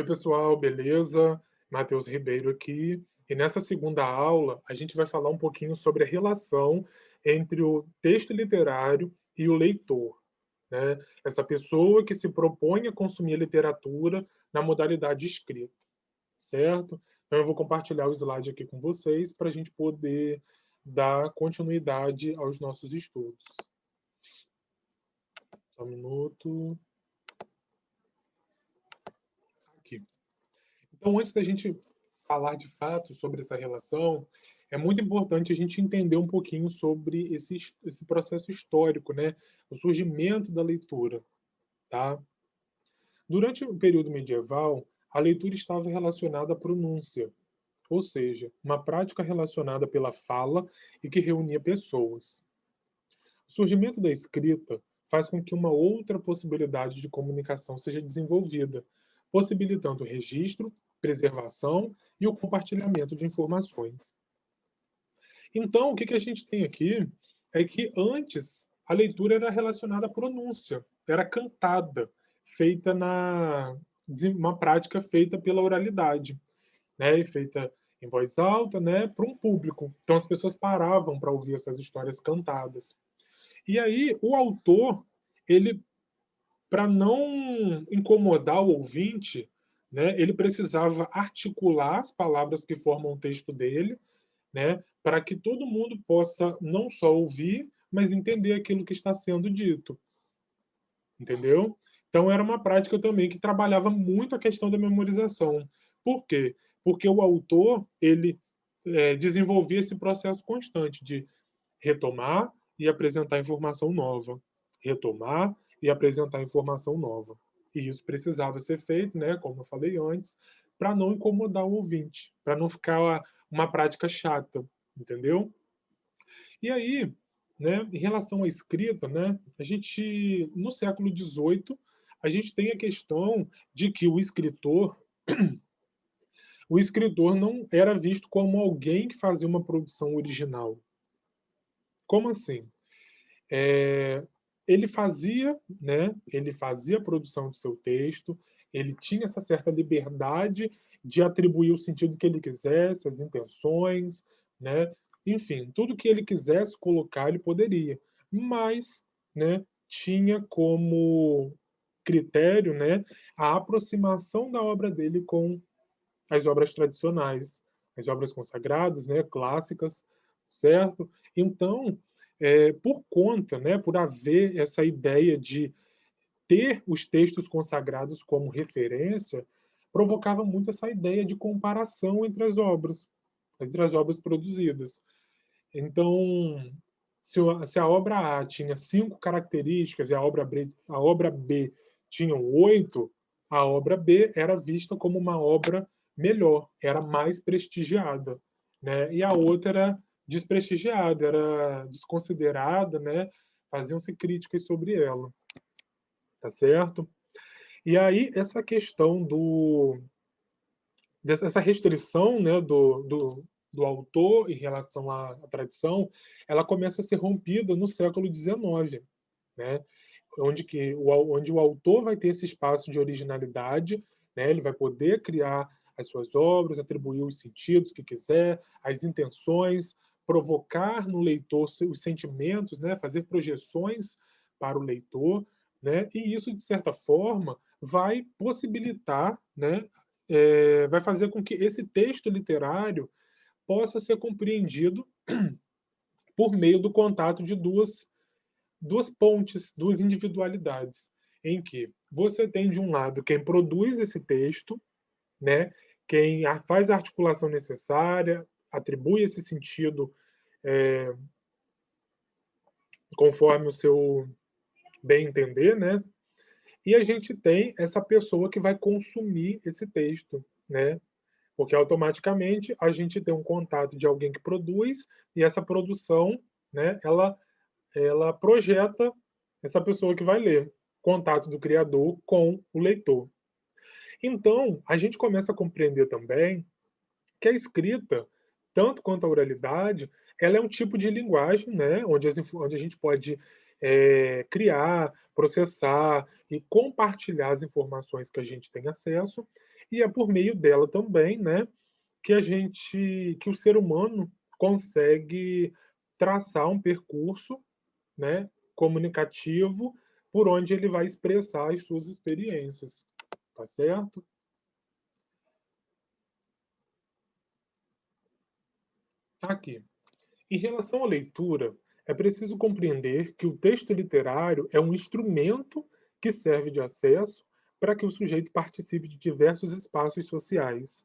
Oi, pessoal, beleza? Matheus Ribeiro aqui. E nessa segunda aula, a gente vai falar um pouquinho sobre a relação entre o texto literário e o leitor, né? Essa pessoa que se propõe a consumir a literatura na modalidade escrita, certo? Então, eu vou compartilhar o slide aqui com vocês para a gente poder dar continuidade aos nossos estudos. Só um minuto. Aqui. Então, antes da gente falar de fato sobre essa relação, é muito importante a gente entender um pouquinho sobre esse processo histórico, né? O surgimento da leitura, tá? Durante o período medieval, a leitura estava relacionada à pronúncia, ou seja, uma prática relacionada pela fala e que reunia pessoas. O surgimento da escrita faz com que uma outra possibilidade de comunicação seja desenvolvida, possibilitando o registro, preservação e o compartilhamento de informações. Então, o que a gente tem aqui é que antes a leitura era relacionada à pronúncia, era cantada, feita uma prática feita pela oralidade, né, e feita em voz alta, né, para um público. Então as pessoas paravam para ouvir essas histórias cantadas. E aí o autor, ele, para não incomodar o ouvinte, né, ele precisava articular as palavras que formam o texto dele, né, para que todo mundo possa não só ouvir, mas entender aquilo que está sendo dito, entendeu? Então era uma prática também que trabalhava muito a questão da memorização. Por quê? Porque o autor ele desenvolvia esse processo constante de retomar e apresentar informação nova, retomar e apresentar informação nova. E isso precisava ser feito, né, como eu falei antes, para não incomodar o ouvinte, para não ficar uma prática chata, entendeu? E aí, né, em relação à escrita, né, a gente no século XVIII a gente tem a questão de que o escritor não era visto como alguém que fazia uma produção original. Como assim? É, ele fazia a produção do seu texto, ele tinha essa certa liberdade de atribuir o sentido que ele quisesse, as intenções, né? Enfim, tudo que ele quisesse colocar, ele poderia, mas, né, tinha como critério, né, a aproximação da obra dele com as obras tradicionais, as obras consagradas, né, clássicas, certo? Então, por conta, né, por haver essa ideia de ter os textos consagrados como referência, provocava muito essa ideia de comparação entre as obras produzidas. Então, se a obra A tinha 5 características e a obra B tinha 8, a obra B era vista como uma obra melhor, era mais prestigiada, né? E a outra era desprestigiada, era desconsiderada, né? Faziam-se críticas sobre ela, tá certo? E aí essa questão dessa restrição, né, do autor em relação à tradição, ela começa a ser rompida no século XIX, né, onde o autor vai ter esse espaço de originalidade, né, ele vai poder criar as suas obras, atribuir os sentidos que quiser, as intenções, provocar no leitor os sentimentos, né, fazer projeções para o leitor, né, e isso, de certa forma, vai possibilitar, né, vai fazer com que esse texto literário possa ser compreendido por meio do contato de duas pontes, duas individualidades, em que você tem, de um lado, quem produz esse texto, né, quem faz a articulação necessária, atribui esse sentido conforme o seu bem entender, né? E a gente tem essa pessoa que vai consumir esse texto, né? Porque automaticamente a gente tem um contato de alguém que produz e essa produção, né, ela projeta essa pessoa que vai ler, contato do criador com o leitor. Então, a gente começa a compreender também que a escrita, tanto quanto a oralidade, ela é um tipo de linguagem, né, onde a gente pode criar, processar e compartilhar as informações que a gente tem acesso, e é por meio dela também, né, que o ser humano consegue traçar um percurso, né, comunicativo por onde ele vai expressar as suas experiências, tá certo? Aqui. Em relação à leitura, é preciso compreender que o texto literário é um instrumento que serve de acesso para que o sujeito participe de diversos espaços sociais.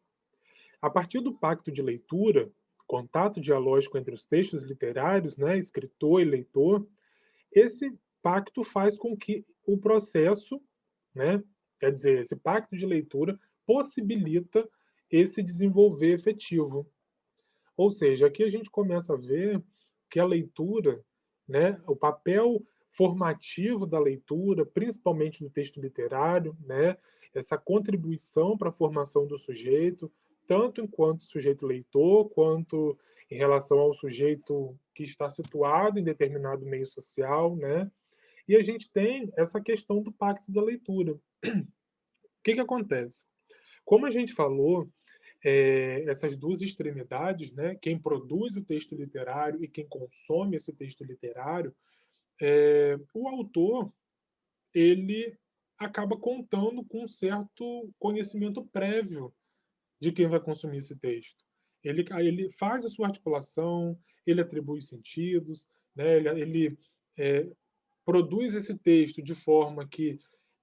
A partir do pacto de leitura, contato dialógico entre os textos literários, né, escritor e leitor, esse pacto faz com que o processo, né, quer dizer, esse pacto de leitura possibilita esse desenvolver efetivo. Ou seja, aqui a gente começa a ver que a leitura, né, o papel formativo da leitura, principalmente do texto literário, né, essa contribuição para a formação do sujeito, tanto enquanto sujeito leitor, quanto em relação ao sujeito que está situado em determinado meio social, né? E a gente tem essa questão do pacto da leitura. O que acontece? Como a gente falou, essas duas extremidades, né, quem produz o texto literário e quem consome esse texto literário, o autor ele acaba contando com um certo conhecimento prévio de quem vai consumir esse texto. Ele faz a sua articulação, ele atribui sentidos, né, ele produz esse texto de forma que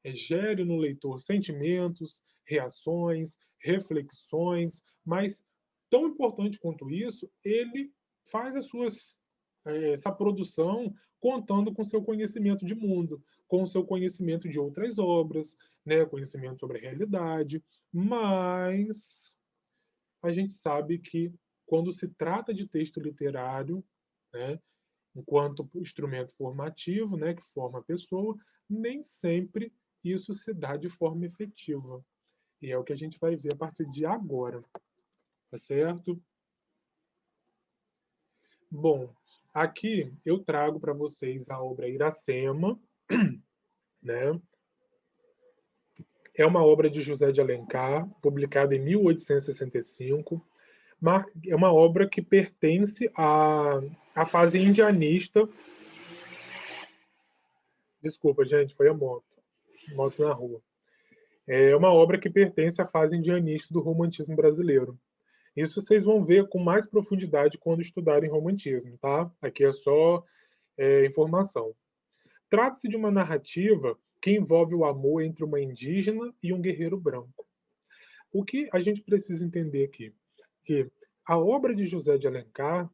gere no leitor sentimentos, reações, reflexões, mas tão importante quanto isso, ele faz essa produção contando com seu conhecimento de mundo, com o seu conhecimento de outras obras, né, conhecimento sobre a realidade, mas a gente sabe que quando se trata de texto literário, né, enquanto instrumento formativo, né, que forma a pessoa, nem sempre isso se dá de forma efetiva. E é o que a gente vai ver a partir de agora, tá certo? Bom, aqui eu trago para vocês a obra Iracema, né? É uma obra de José de Alencar, publicada em 1865. É uma obra que pertence à fase indianista. Desculpa, gente, foi a moto. Moto na rua. É uma obra que pertence à fase indianista do romantismo brasileiro. Isso vocês vão ver com mais profundidade quando estudarem romantismo, tá? Aqui é só informação. Trata-se de uma narrativa que envolve o amor entre uma indígena e um guerreiro branco. O que a gente precisa entender aqui? Que a obra de José de Alencar,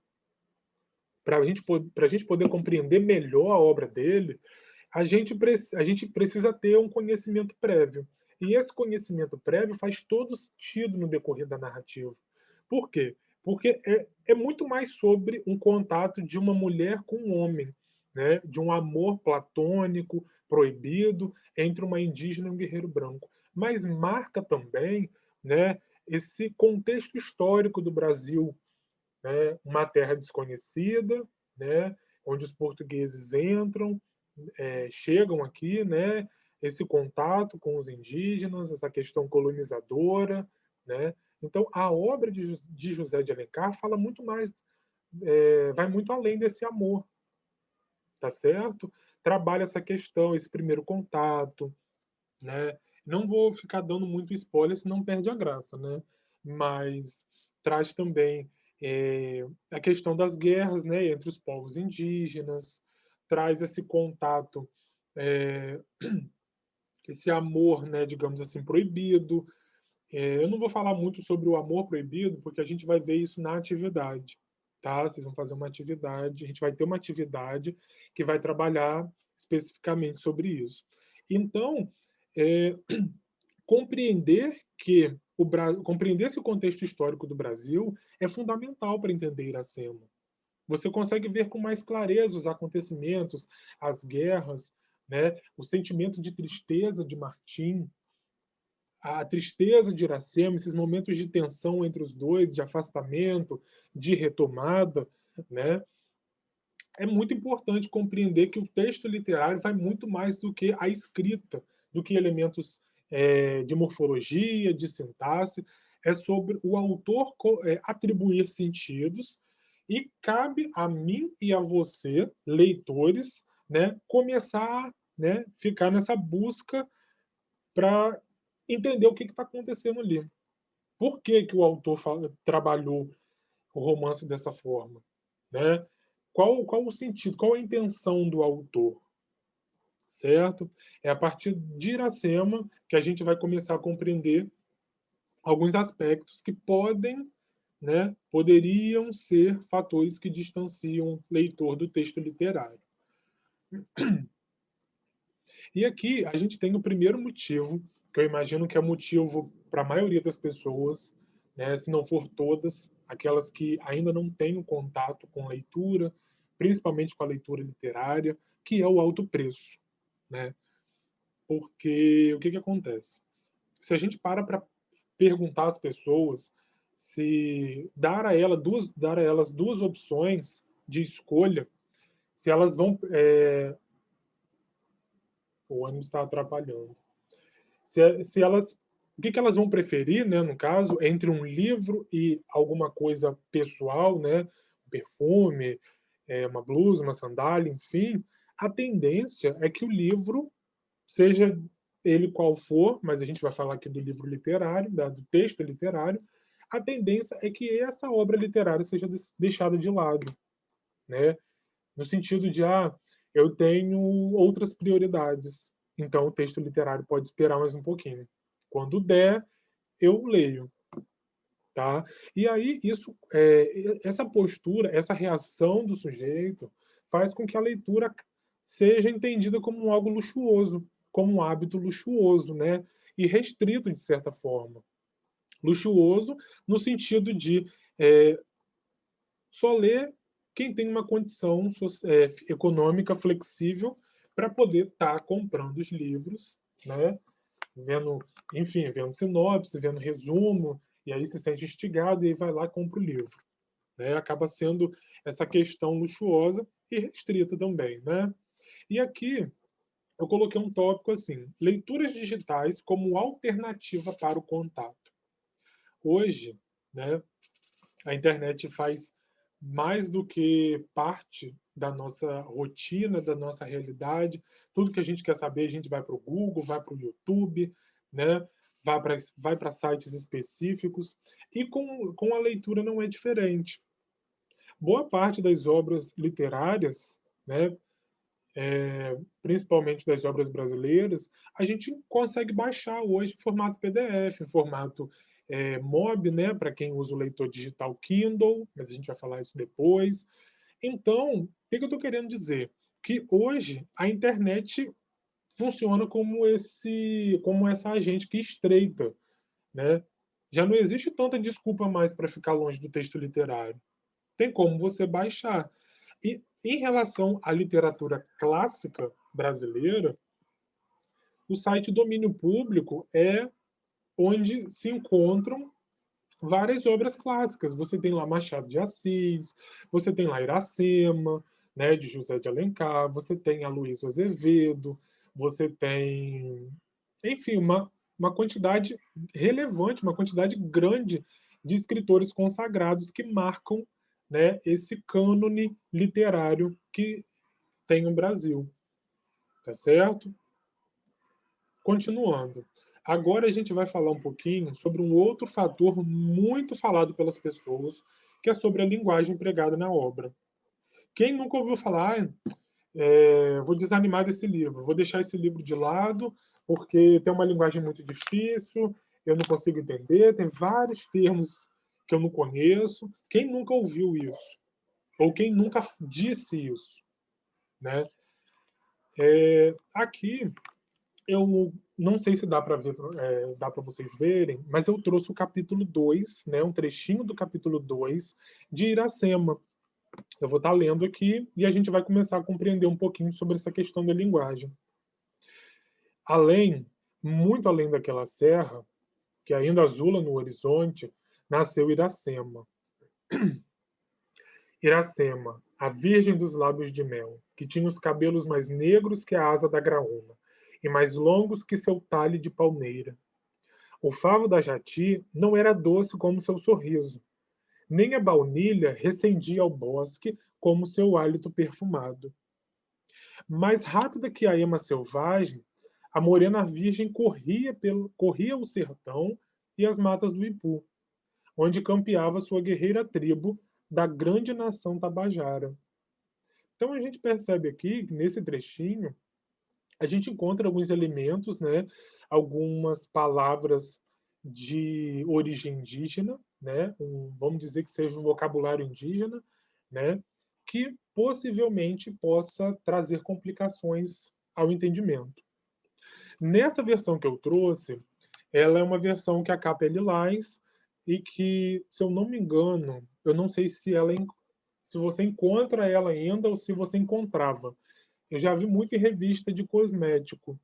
para a gente poder compreender melhor a obra dele, a gente precisa ter um conhecimento prévio. E esse conhecimento prévio faz todo sentido no decorrer da narrativa. Por quê? Porque é muito mais sobre um contato de uma mulher com um homem, né? De um amor platônico, proibido, entre uma indígena e um guerreiro branco. Mas marca também, né, esse contexto histórico do Brasil, né? Uma terra desconhecida, né? Onde os portugueses entram, chegam aqui, né? Esse contato com os indígenas, essa questão colonizadora, né? Então, a obra de José de Alencar fala muito mais, vai muito além desse amor, tá certo? Trabalha essa questão, esse primeiro contato, né? Não vou ficar dando muito spoiler, senão perde a graça, né? Mas traz também a questão das guerras, né, entre os povos indígenas, traz esse contato, é, esse amor, né, digamos assim, proibido. Eu não vou falar muito sobre o amor proibido, porque a gente vai ver isso na atividade, tá? Vocês vão fazer uma atividade, a gente vai ter uma atividade que vai trabalhar especificamente sobre isso. Então, é, compreender que compreender esse contexto histórico do Brasil é fundamental para entender Iracema. Você consegue ver com mais clareza os acontecimentos, as guerras, né? O sentimento de tristeza de Martim, a tristeza de Iracema, esses momentos de tensão entre os dois, de afastamento, de retomada, né? É muito importante compreender que o texto literário vai muito mais do que a escrita, do que elementos de morfologia, de sintaxe, é sobre o autor atribuir sentidos, e cabe a mim e a você, leitores, né, começar, né, ficar nessa busca para entender o que está acontecendo ali. Por que, que o autor trabalhou o romance dessa forma? Né? Qual o sentido, qual a intenção do autor? Certo? É a partir de Iracema que a gente vai começar a compreender alguns aspectos que poderiam ser fatores que distanciam o leitor do texto literário. E aqui a gente tem o primeiro motivo, que eu imagino que é motivo para a maioria das pessoas, né, se não for todas, aquelas que ainda não têm o contato com leitura, principalmente com a leitura literária, que é o alto preço. Né? Porque o que acontece? Se a gente para perguntar às pessoas, se dar a elas duas opções de escolha, se elas vão. O ônibus está atrapalhando. Se elas. O que elas vão preferir, né, no caso, entre um livro e alguma coisa pessoal, né, um perfume, uma blusa, uma sandália, enfim, a tendência é que o livro, seja ele qual for, mas a gente vai falar aqui do livro literário, do texto literário, a tendência é que essa obra literária seja deixada de lado, né? No sentido de, eu tenho outras prioridades, então o texto literário pode esperar mais um pouquinho. Quando der, eu leio. Tá? E aí, essa postura, essa reação do sujeito, faz com que a leitura seja entendida como algo luxuoso, como um hábito luxuoso, né? E restrito, de certa forma. Luxuoso no sentido de só ler quem tem uma condição econômica flexível para poder estar comprando os livros, né? Vendo, enfim, vendo sinopse, vendo resumo, e aí se sente instigado e aí vai lá e compra o livro. Né? Acaba sendo essa questão luxuosa e restrita também. Né? E aqui eu coloquei um tópico assim: leituras digitais como alternativa para o contato. Hoje, né, a internet faz mais do que parte da nossa rotina, da nossa realidade. Tudo que a gente quer saber, a gente vai para o Google, vai para o YouTube, né? vai para sites específicos. E com a leitura não é diferente. Boa parte das obras literárias, né, principalmente das obras brasileiras, a gente consegue baixar hoje em formato PDF, em formato MOB, né, para quem usa o leitor digital Kindle, mas a gente vai falar isso depois. Então, o que eu estou querendo dizer? Que hoje a internet funciona como essa agente que estreita, né? Já não existe tanta desculpa mais para ficar longe do texto literário. Tem como você baixar. E em relação à literatura clássica brasileira, o site Domínio Público é onde se encontram várias obras clássicas. Você tem lá Machado de Assis, você tem lá Iracema, né, de José de Alencar, você tem Aloysio Azevedo, você tem, enfim, uma quantidade relevante, uma quantidade grande de escritores consagrados que marcam, né, esse cânone literário que tem o Brasil. Tá certo? Continuando. Agora a gente vai falar um pouquinho sobre um outro fator muito falado pelas pessoas, que é sobre a linguagem empregada na obra. Quem nunca ouviu falar, vou desanimar desse livro, vou deixar esse livro de lado, porque tem uma linguagem muito difícil, eu não consigo entender, tem vários termos que eu não conheço. Quem nunca ouviu isso? Ou quem nunca disse isso? Né? Aqui eu não sei se dá para ver, dá para vocês verem, mas eu trouxe o capítulo 2, né, um trechinho do capítulo 2 de Iracema. Eu vou estar lendo aqui e a gente vai começar a compreender um pouquinho sobre essa questão da linguagem. Além, muito além daquela serra, que ainda azula no horizonte, nasceu Iracema. Iracema, a virgem dos lábios de mel, que tinha os cabelos mais negros que a asa da graúna, e mais longos que seu talhe de palmeira. O favo da jati não era doce como seu sorriso, nem a baunilha recendia ao bosque como seu hálito perfumado. Mais rápida que a ema selvagem, a morena virgem corria o sertão e as matas do Ipu, onde campeava sua guerreira tribo da grande nação tabajara. Então a gente percebe aqui, nesse trechinho, a gente encontra alguns elementos, né, algumas palavras de origem indígena, né, vamos dizer que seja um vocabulário indígena, né, que possivelmente possa trazer complicações ao entendimento. Nessa versão que eu trouxe, ela é uma versão que a capa é lilás e que, se eu não me engano, eu não sei se você encontra ela ainda ou se você encontrava. Eu já vi muito em revista de cosmético,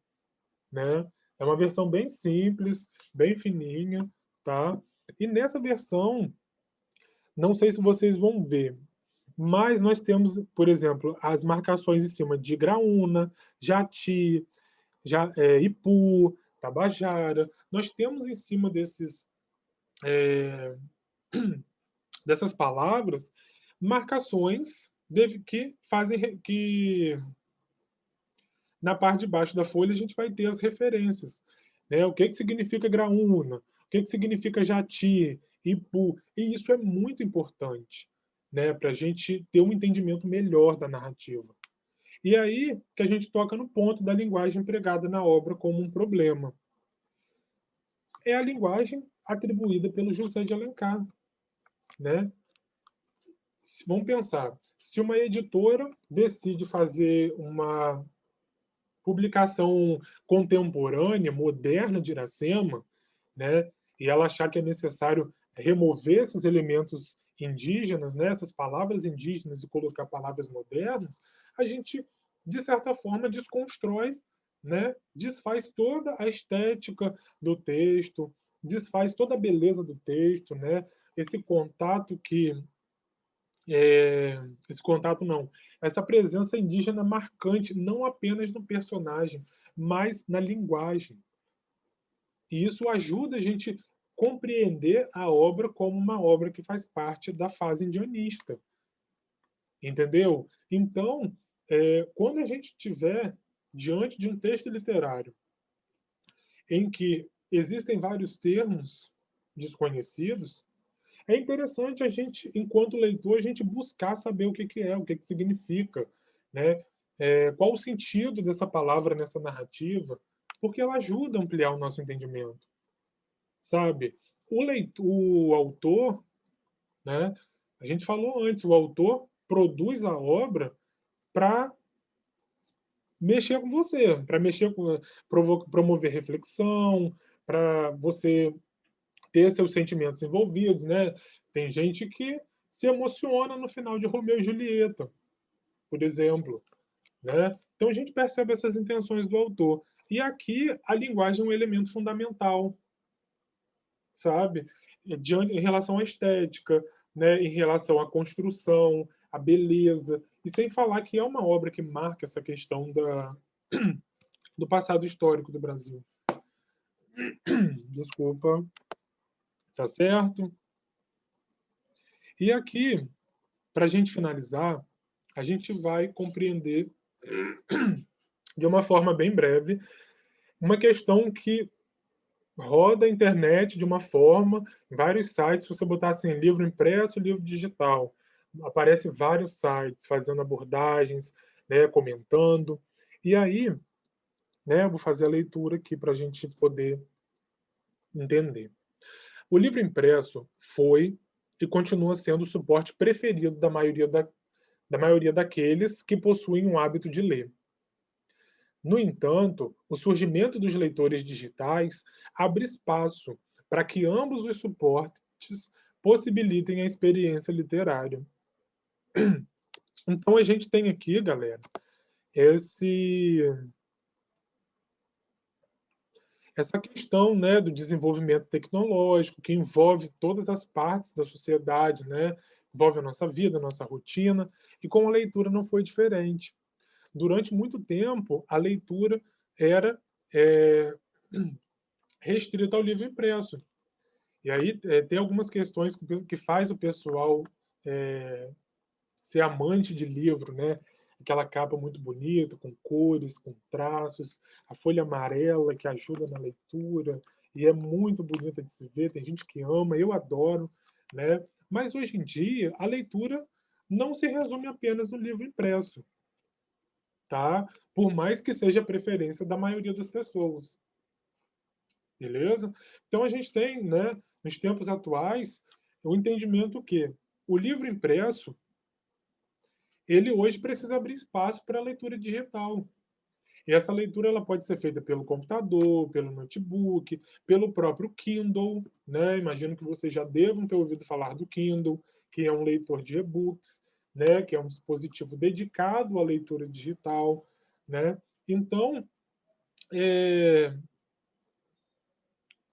né? É uma versão bem simples, bem fininha, tá? E nessa versão, não sei se vocês vão ver, mas nós temos, por exemplo, as marcações em cima de graúna, jati, Ipu, tabajara. Nós temos em cima dessas palavras marcações que fazem que na parte de baixo da folha a gente vai ter as referências, né? O que significa graúna, o que significa jati, ipu, e isso é muito importante, né? Para a gente ter um entendimento melhor da narrativa. E aí que a gente toca no ponto da linguagem empregada na obra como um problema. É a linguagem atribuída pelo José de Alencar, né? Vamos pensar, se uma editora decide fazer uma publicação contemporânea, moderna de Iracema, né, e ela achar que é necessário remover esses elementos indígenas, né, essas palavras indígenas e colocar palavras modernas, a gente, de certa forma, desconstrói, né, desfaz toda a estética do texto, desfaz toda a beleza do texto, né, esse contato esse contato não, essa presença indígena marcante, não apenas no personagem, mas na linguagem. E isso ajuda a gente compreender a obra como uma obra que faz parte da fase indianista. Entendeu? Então, quando a gente estiver diante de um texto literário em que existem vários termos desconhecidos, é interessante a gente, enquanto leitor, a gente buscar saber o que é, o que significa, né? Qual o sentido dessa palavra nessa narrativa, porque ela ajuda a ampliar o nosso entendimento, sabe? O autor, né? A gente falou antes, o autor produz a obra para mexer com você, para promover reflexão, para você ter seus sentimentos envolvidos, né? Tem gente que se emociona no final de Romeu e Julieta, por exemplo, né? Então a gente percebe essas intenções do autor. E aqui a linguagem é um elemento fundamental, sabe? Em relação à estética, né? Em relação à construção, à beleza, e sem falar que é uma obra que marca essa questão do passado histórico do Brasil. Desculpa, tá certo? E aqui, para a gente finalizar, a gente vai compreender de uma forma bem breve uma questão que roda a internet de uma forma, vários sites, se você botar assim, livro impresso, livro digital, aparece vários sites fazendo abordagens, né, comentando. E aí, né, eu vou fazer a leitura aqui para a gente poder entender. O livro impresso foi e continua sendo o suporte preferido da maioria daqueles que possuem um hábito de ler. No entanto, o surgimento dos leitores digitais abre espaço para que ambos os suportes possibilitem a experiência literária. Então a gente tem aqui, galera, essa questão, né, do desenvolvimento tecnológico que envolve todas as partes da sociedade, né, envolve a nossa vida, a nossa rotina, e com a leitura não foi diferente. Durante muito tempo, a leitura era restrito ao livro impresso. E aí tem algumas questões que faz o pessoal ser amante de livro, né? Aquela capa muito bonita, com cores, com traços, a folha amarela que ajuda na leitura, e é muito bonita de se ver, tem gente que ama, eu adoro, né? Mas hoje em dia, a leitura não se resume apenas no livro impresso, tá? Por mais que seja a preferência da maioria das pessoas, beleza? Então a gente tem, né, nos tempos atuais, o entendimento que o livro impresso ele hoje precisa abrir espaço para a leitura digital. E essa leitura ela pode ser feita pelo computador, pelo notebook, pelo próprio Kindle, né? Imagino que vocês já devam ter ouvido falar do Kindle, que é um leitor de e-books, né? Que é um dispositivo dedicado à leitura digital, né? Então,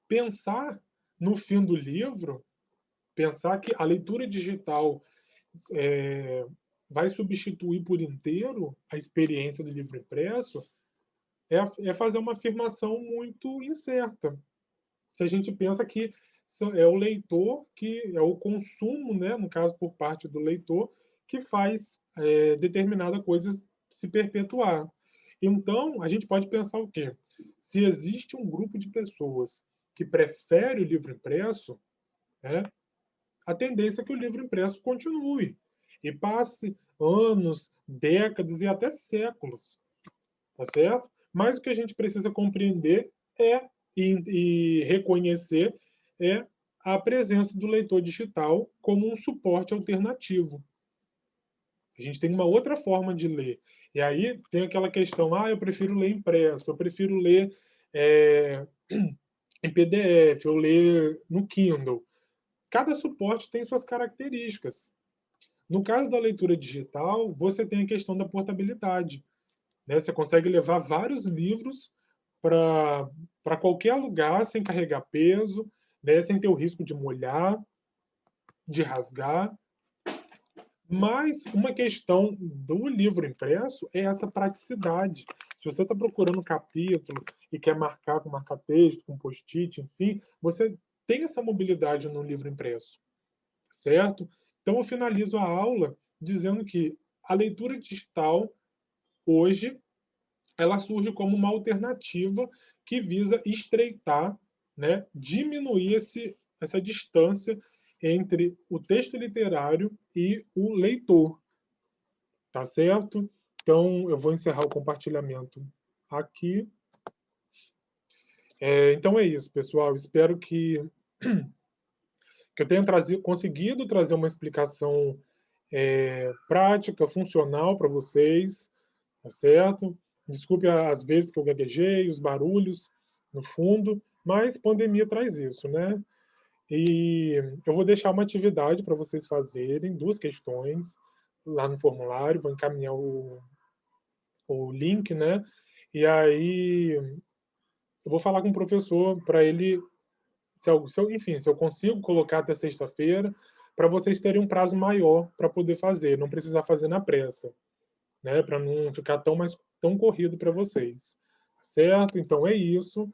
pensar no fim do livro, pensar que a leitura digital vai substituir por inteiro a experiência do livro impresso, é fazer uma afirmação muito incerta. Se a gente pensa que é o leitor, que é o consumo, né, no caso por parte do leitor, que faz determinada coisa se perpetuar. Então, a gente pode pensar o quê? Se existe um grupo de pessoas que prefere o livro impresso, né, a tendência é que o livro impresso continue e passe anos, décadas e até séculos, tá certo? Mas o que a gente precisa compreender e reconhecer é a presença do leitor digital como um suporte alternativo. A gente tem uma outra forma de ler. E aí tem aquela questão, eu prefiro ler impresso, eu prefiro ler em PDF, eu ler no Kindle. Cada suporte tem suas características. No caso da leitura digital, você tem a questão da portabilidade, né? Você consegue levar vários livros para qualquer lugar sem carregar peso, né? Sem ter o risco de molhar, de rasgar. Mas uma questão do livro impresso é essa praticidade. Se você está procurando um capítulo e quer marcar com marca-texto, com post-it, enfim, você tem essa mobilidade no livro impresso, certo? Então eu finalizo a aula dizendo que a leitura digital hoje ela surge como uma alternativa que visa estreitar, né, diminuir essa distância entre o texto literário e o leitor, tá certo? Então, eu vou encerrar o compartilhamento aqui. Então é isso, pessoal. Espero que eu tenha conseguido trazer uma explicação prática, funcional para vocês, tá certo? Desculpe as vezes que eu gaguejei, os barulhos no fundo, mas pandemia traz isso, né? E eu vou deixar uma atividade para vocês fazerem, 2 questões lá no formulário, vou encaminhar o link, né? E aí eu vou falar com o professor para ele, enfim, se eu consigo colocar até sexta-feira, para vocês terem um prazo maior para poder fazer, não precisar fazer na pressa, né? Para não ficar tão corrido para vocês, certo? Então é isso.